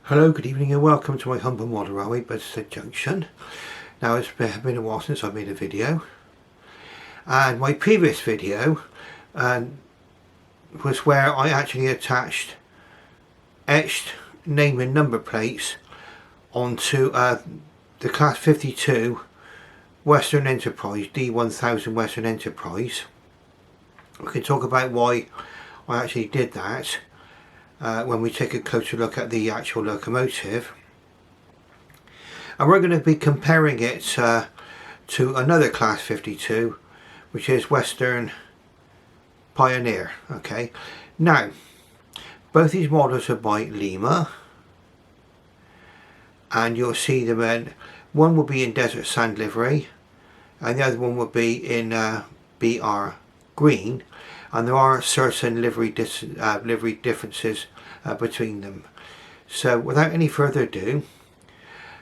Hello, good evening and welcome to my humble model railway, Bedstead Junction. Now it's been a while since I made a video, and my previous video was where I actually attached etched name and number plates onto the Class 52 Western Enterprise, D1000 Western Enterprise. We can talk about why I actually did that when we take a closer look at the actual locomotive. And we're going to be comparing it to another Class 52, which is Western Pioneer. Okay, now both these models are by Lima, and you'll see them in, one will be in desert sand livery and the other one will be in BR green, and there are certain livery differences between them. So without any further ado,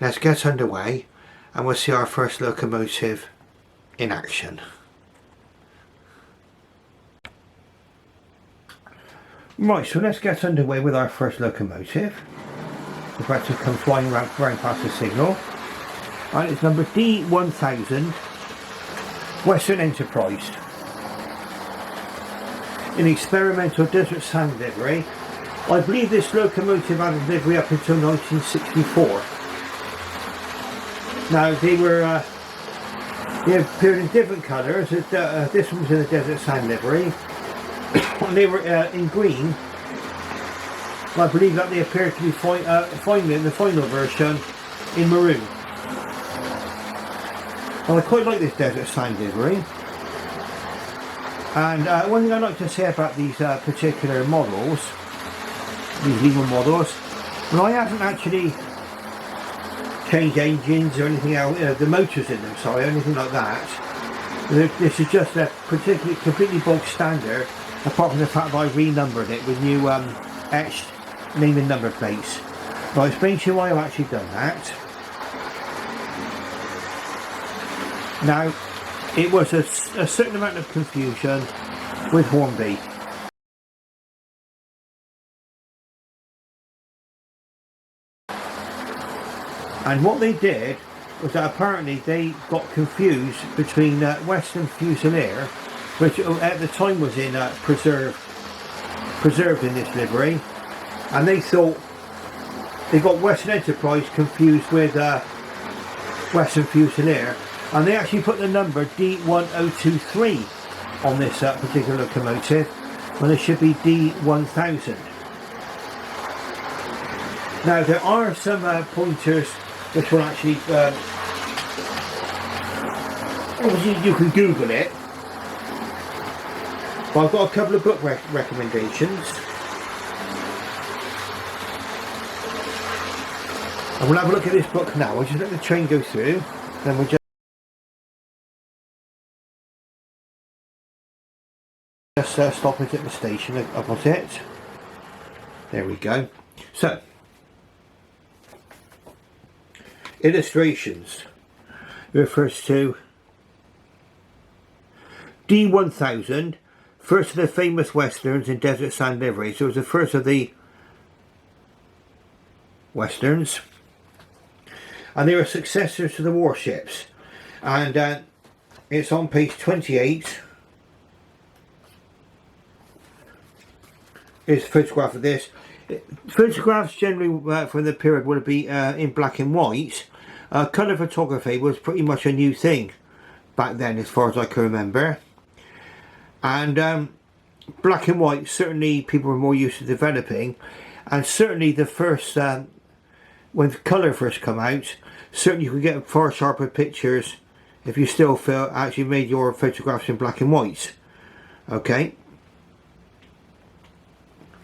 let's get underway and we'll see our first locomotive in action. Right, so let's get underway with our first locomotive. We're about to come flying right past the signal. And it's number D1000 Western Enterprise in experimental desert sand livery. I believe this locomotive had a livery up until 1964. Now they appeared in different colours. This one was in the desert sand livery. They were in green. I believe that they appeared to be finally in the final version in maroon. Well, I quite like this desert sand livery. And one thing I'd like to say about these particular models, these Lima models, well, I haven't actually changed engines or anything else, the motors in them, sorry, or anything like that. This is just a completely bog standard, apart from the fact that I renumbered it with new etched name and number plates. I'll explain to you why I've actually done that. Now, it was a certain amount of confusion with Hornby. And what they did was that apparently they got confused between Western Fusilier, which at the time was in preserved in this livery, and they thought they got Western Enterprise confused with Western Fusilier. And they actually put the number D1023 on this particular locomotive when it should be D1000. Now there are some pointers which will actually, obviously you can Google it, but I've got a couple of book recommendations. And we'll have a look at this book now. We'll just let the train go through, then we'll just stop it at the station opposite. There we go. So, illustrations. It refers to D1000, first of the famous westerns in desert sand livery. So it was the first of the westerns, and they were successors to the warships. And it's on page 28. Here's a photograph of this. Photographs generally from the period would be in black and white. Colour photography was pretty much a new thing back then, as far as I can remember. And black and white, certainly people were more used to developing. And certainly the first, when colour first come out, certainly you could get far sharper pictures if you still actually made your photographs in black and white. Okay.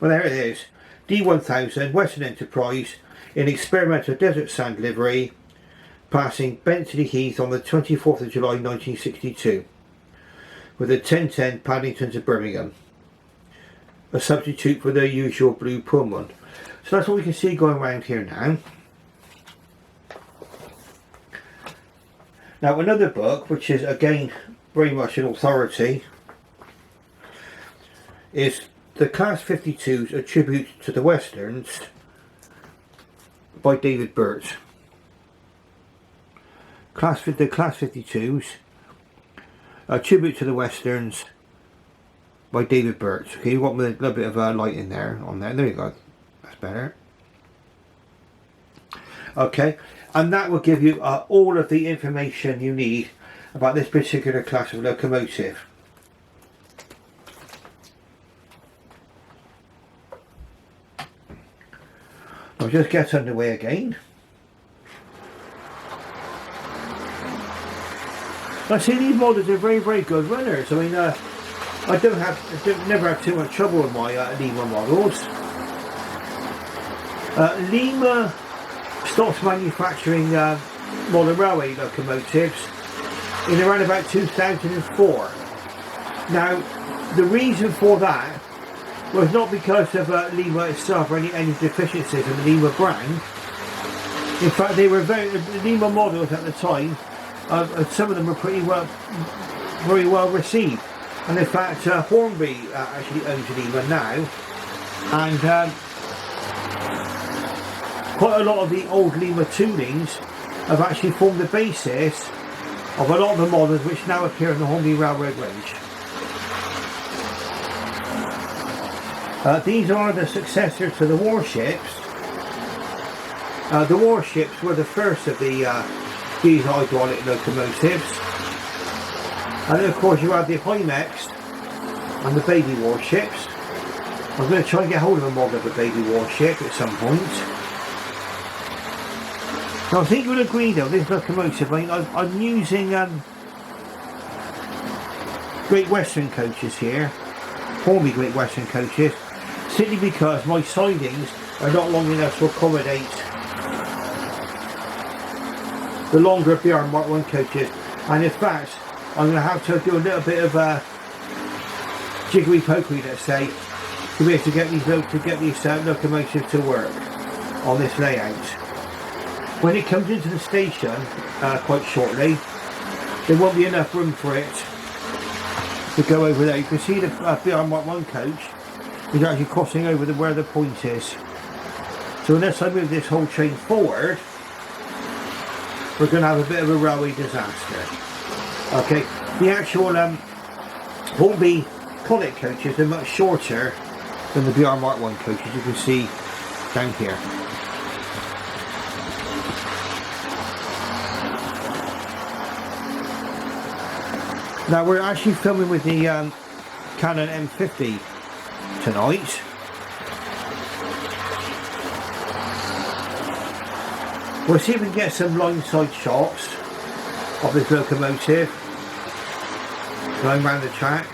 Well, there it is. D1000 Western Enterprise in experimental desert sand livery, passing Bentley Heath on the 24th of July 1962 with a 1010 Paddington to Birmingham, a substitute for the usual blue Pullman. So that's what we can see going around here now. Now another book, which is again very much an authority, is the Class 52's A Tribute to the Westerns, by David Burt. The Class 52s, a tribute to the Westerns by David Burt. Okay, you want a little bit of light in there, on there. There you go. That's better. Okay, and that will give you all of the information you need about this particular class of locomotive. I'll just get underway again. I see these models are very, very good runners. I mean, I never have too much trouble with my Lima models. Lima stopped manufacturing modern railway locomotives in around about 2004. Now, the reason for that was not because of Lima itself or any deficiencies in the Lima brand. In fact, they were the Lima models at the time. Some of them were very well received, and in fact Hornby actually owns Lima now, and quite a lot of the old Lima tunings have actually formed the basis of a lot of the models which now appear in the Hornby Railroad range. These are the successors to the warships. The warships were the first of the these hydraulic locomotives, and then of course you have the Hymex and the baby warships. I'm going to try and get hold of a model of a baby warship at some point. Now I think you'll agree though, this locomotive, I'm using Great Western coaches here, Hornby Great Western coaches, simply because my sidings are not long enough to accommodate the longer BR Mark 1 coaches, and in fact I'm going to have to do a little bit of jiggery pokery, let's say, to be able to get these locomotives to work on this layout. When it comes into the station quite shortly, there won't be enough room for it to go over there. You can see the BR Mark 1 coach is actually crossing over where the point is. So unless I move this whole train forward, we're going to have a bit of a railway disaster. Okay, the actual Hornby Conic coaches are much shorter than the BR Mark 1 coaches, you can see down here. Now we're actually filming with the Canon M50 tonight. We'll see if we can get some line side shots of this locomotive going around the track,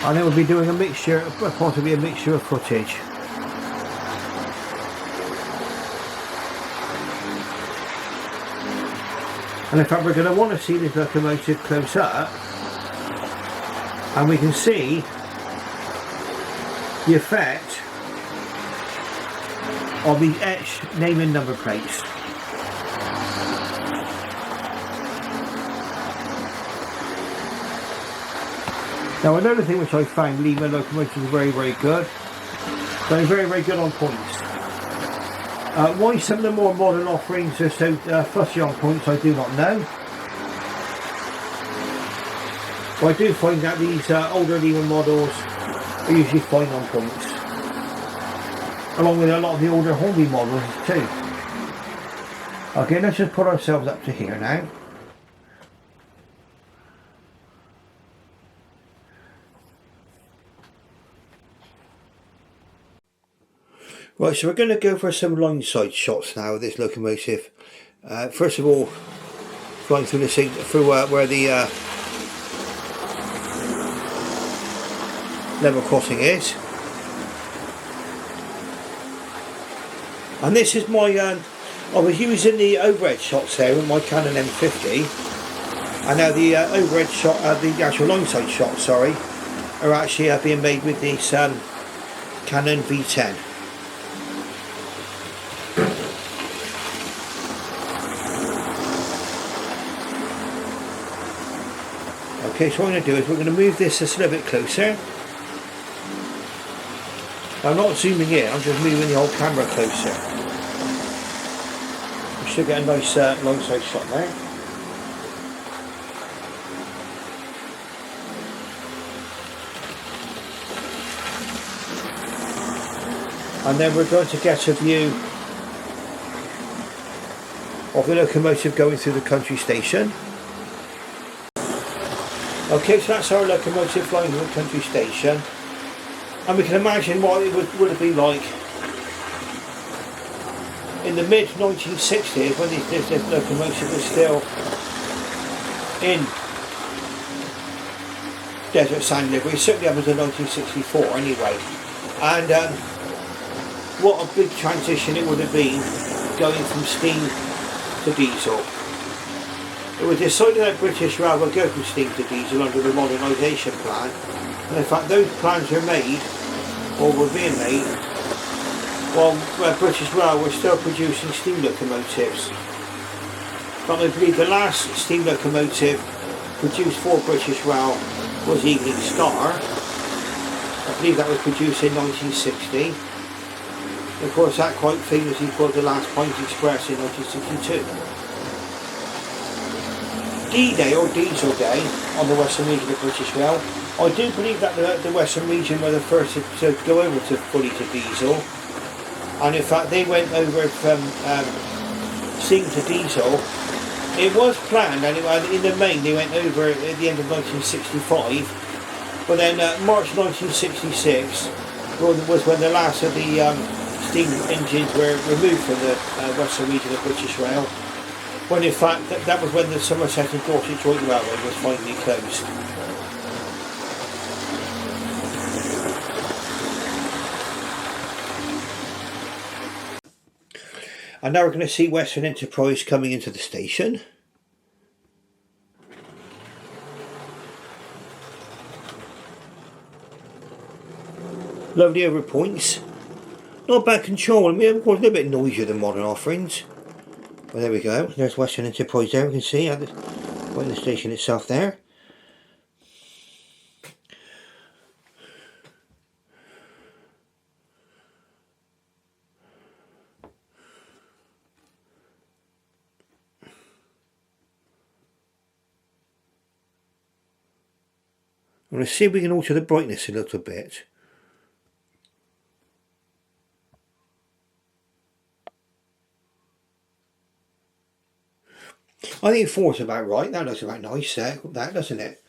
and then we'll be doing a mixture, possibly a mixture of footage. And in fact we're going to want to see this locomotive close up, and we can see the effect of the etched name and number plates. Now another thing which I found Lima locomotives are very, very good. They're very, very good on points. Why some of the more modern offerings are so fussy on points, I do not know. But I do find that these older Lima models are usually fine on points, along with a lot of the older Hornby models too. Okay, let's just put ourselves up to here now. Right, so we're going to go for some line side shots now of this locomotive. First of all, flying through where the level crossing is. And this is my, I was using the overhead shots there with my Canon M50, and now the overhead shot, the actual line side shots, sorry, are actually being made with this Canon V10. Okay, so what I'm going to do is we're going to move this just a little bit closer. I'm not zooming in, I'm just moving the whole camera closer. Should get a nice long side shot there. And then we're going to get a view of the locomotive going through the country station. Okay, so that's our locomotive flying through the country station, and we can imagine what it would be like in the mid 1960s when this locomotive was still in desert sand livery. Certainly up until 1964 anyway, and what a big transition it would have been going from steam to diesel. It was decided that British Rail would go from steam to diesel under the modernisation plan, and in fact those plans were made, or were being made, while British Rail were still producing steam locomotives. But I believe the last steam locomotive produced for British Rail was Evening Star. I believe that was produced in 1960. Of course, that quite famously called the last Pines Express in 1962. D-Day or Diesel Day on the Western region of British Rail. I do believe that the Western region were the first to go over fully to diesel, and in fact they went over from steam to diesel. It was planned, and in the main they went over at the end of 1965, but then March 1966 was when the last of the steam engines were removed from the Western region of British Rail, when in fact that was when the Somerset and Dorset Joint Railway was finally closed. And now we're going to see Western Enterprise coming into the station. Lovely over points. Not bad control. I mean, of course, a little bit noisier than modern offerings. Well, there we go. There's Western Enterprise there. We can see at the station itself there. I'm going to see if we can alter the brightness a little bit. I think 4 is about right. That looks about nice there, that doesn't it?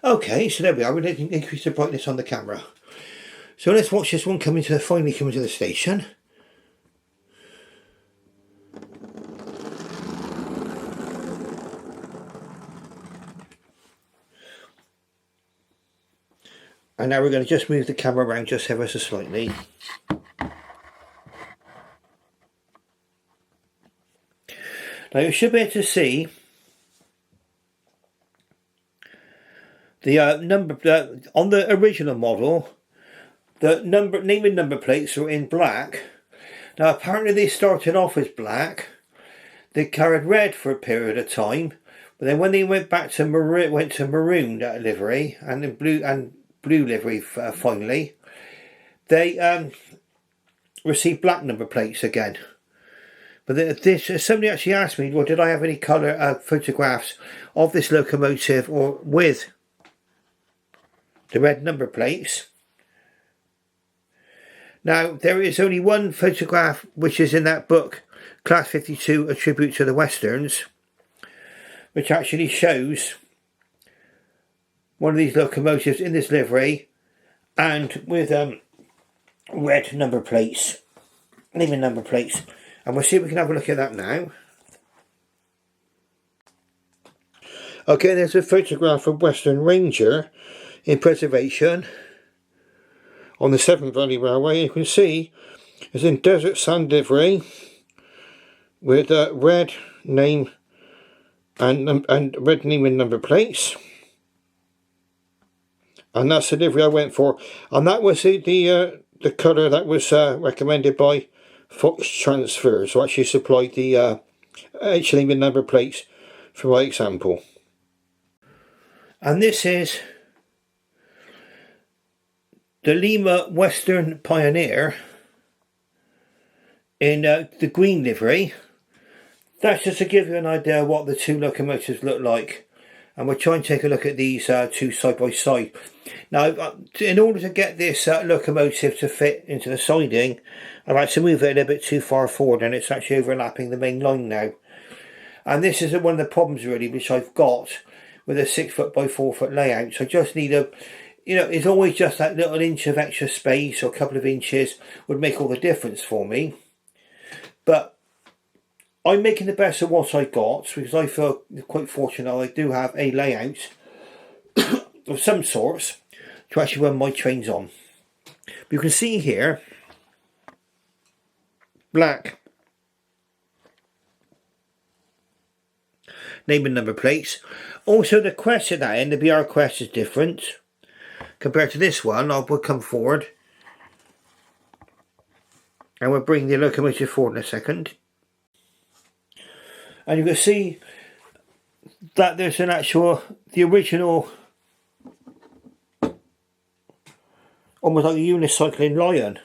Okay, so there we are. We're going to increase the brightness on the camera. So let's watch this one finally come into the station. And now we're going to just move the camera around just ever so slightly. Now you should be able to see the number on the original model. The name and number plates are in black. Now apparently they started off as black. They carried red for a period of time, but then when they went back to maroon livery and then blue livery finally, they received black number plates again. But somebody actually asked me, well, did I have any colour photographs of this locomotive or with the red number plates? Now, there is only one photograph which is in that book, Class 52, A Tribute to the Westerns, which actually shows one of these locomotives in this livery and with red number plates, even number plates. And we'll see if we can have a look at that now. Okay, there's a photograph of Western Ranger in preservation on the Severn Valley Railway. You can see it's in desert sand livery with red name and red name and number plates. And that's the livery I went for. And that was the colour that was recommended by Fox Transfers, who actually supplied the H-name and number plates for my example. And this is the Lima Western Pioneer in the green livery. That's just to give you an idea of what the two locomotives look like. And we'll try and take a look at these two side by side. Now, in order to get this locomotive to fit into the siding, I've had to move it a little bit too far forward, and it's actually overlapping the main line now. And this is one of the problems really which I've got with a 6 foot by 4 foot layout. So I just need a, it's always just that little inch of extra space or a couple of inches would make all the difference for me. But I'm making the best of what I got because I feel quite fortunate I do have a layout of some sorts to actually run my trains on. But you can see here, black name and number plates. Also the crest at that end, the BR crest is different compared to this one. We'll come forward and we'll bring the locomotive forward in a second. And you can see that there's an actual, the original, almost like a unicycling lion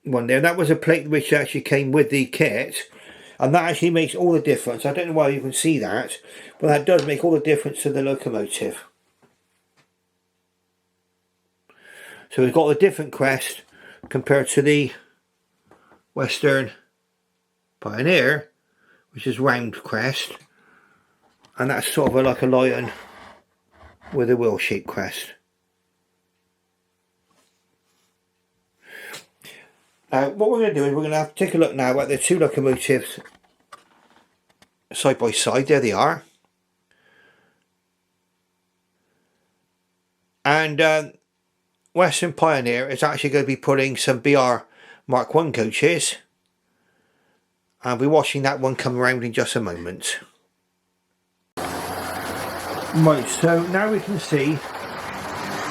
one there. That was a plate which actually came with the kit, and that actually makes all the difference. I don't know why you can see that, but that does make all the difference to the locomotive. So we've got a different crest compared to the Western Pioneer, which is round crest, and that's sort of like a lion with a wheel-shaped crest. Now what we're going to do is we're going to have to take a look now at the two locomotives side by side. There they are. And Western Pioneer is actually going to be pulling some BR Mark 1 coaches. I'll be watching that one come around in just a moment. Right, so now we can see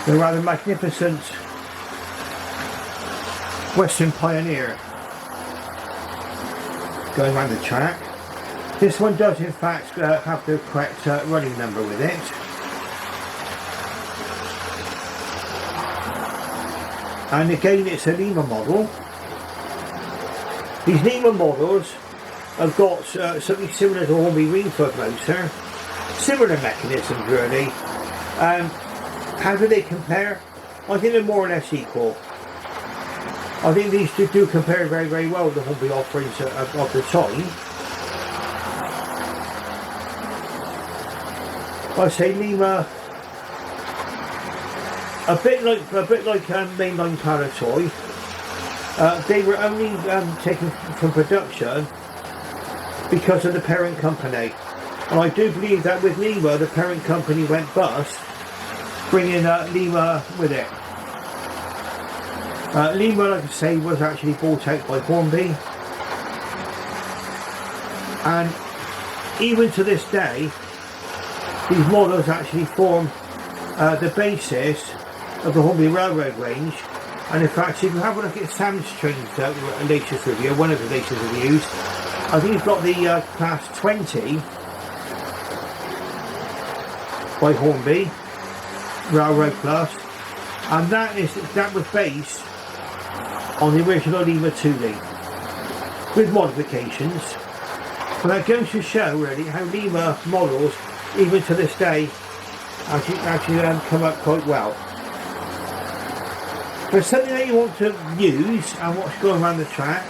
the rather magnificent Western Pioneer going around the track. This one does in fact have the correct running number with it. And again it's a Lima model. These Lima models have got something similar to a Hornby Ringfoot motor, similar mechanisms really. How do they compare? I think they're more or less equal. I think these two do compare very, very well with the Hornby offerings of the time. I say Lima, a bit like mainline Palatoy. They were only taken from production because of the parent company, and I do believe that with Lima the parent company went bust, bringing Lima with it. Lima, like I say, was actually bought out by Hornby, and even to this day these models actually form the basis of the Hornby Railroad range. And in fact, if you have a look at Sam's trains latest review, one of the latest reviews, I think he's got the class 20 by Hornby Railroad Plus, and that was based on the original Lima 2 with modifications. But that goes to show really how Lima models, even to this day, actually come up quite well. For something that you want to use and what's going around the track,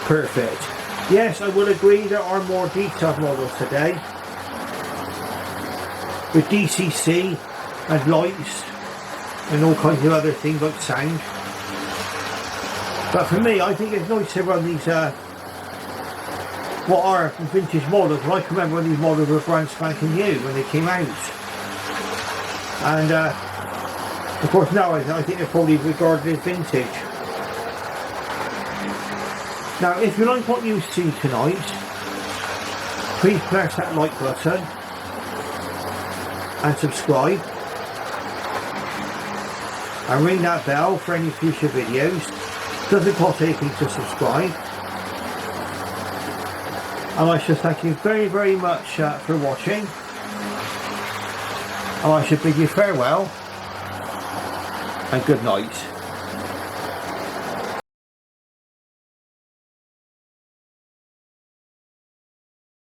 perfect. Yes, I will agree there are more detailed models today with DCC and lights and all kinds of other things like sound. But for me, I think it's nice to run these what are vintage models. I can remember when these models were brand spanking new when they came out, and of course now I think they're probably regarded as vintage. Now if you like what you see tonight, please press that like button and subscribe, and ring that bell for any future videos. Doesn't cost anything to subscribe. And I should thank you very, very much for watching. And I should bid you farewell and good night.